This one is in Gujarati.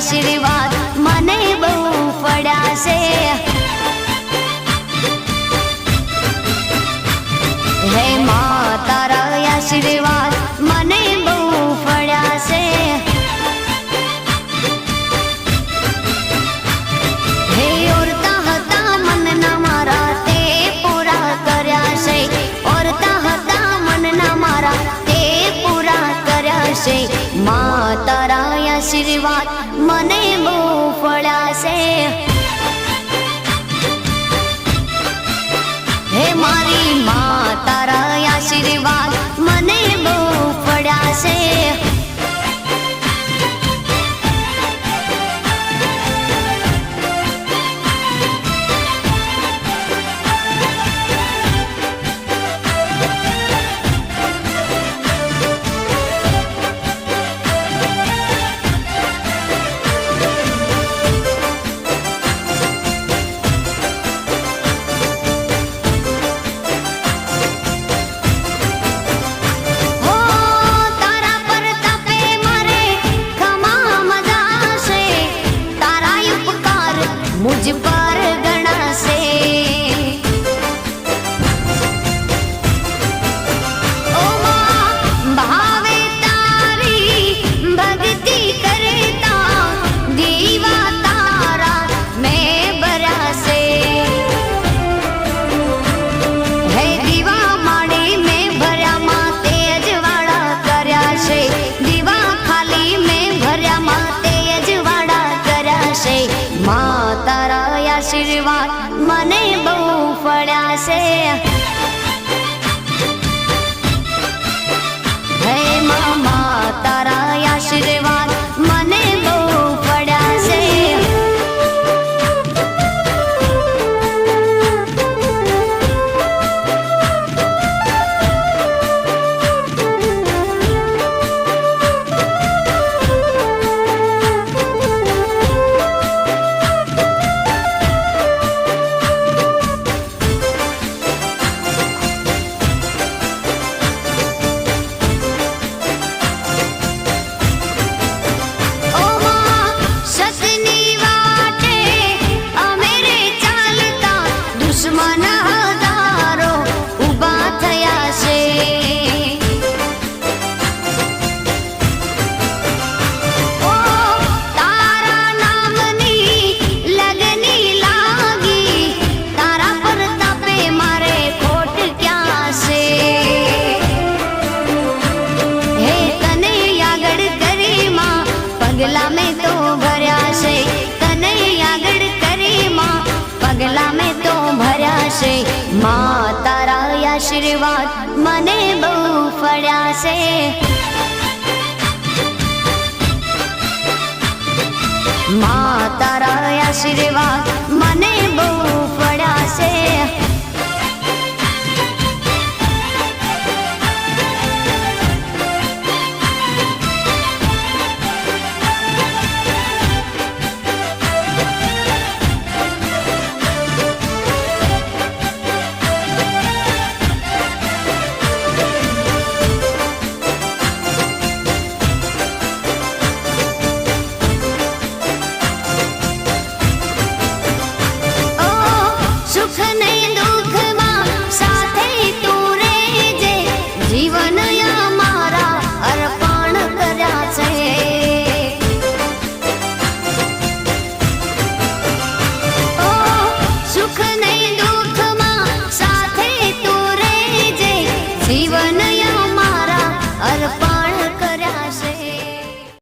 આશીર્વાદ મને બહુ પડ્યા છે. હે માં તારા આશીર્વાદ મને બહુ પડ્યા છે. હે ઓરતા હતા મનના મારા તે પૂરા કર્યા છે. ઓરતા હતા મનના મારા તે પૂરા કર્યા છે. માં તારા આશીર્વાદ મને બહુ પડ્યા છે. હે મારી માં તારા આશીર્વાદ મને બહુ પડ્યા છે. मुझ पर गणा से ओ मां भावे तारी भक्ति करता दीवा तारा मैं बरा से. है दीवा माड़ी में भर्या मां तेज वाड़ा कर्या છે. दीवा खाली में भर्या मां तेज वाड़ा कर्या છે. मां तारा आशीर्वाद મને બહુ પડ્યા છે. હે મામા તારા આશીર્વાદ મને બહુ પડ્યા છે. पगला में तो भर्या છે. તને આગળ કરી માં પગલા में तो ભર્યા છે. માં તારા આશીર્વાદ મને બહુ પડ્યા છે. માં તારા આશીર્વાદ મને બહુ પડ્યા છે. सुख नहीं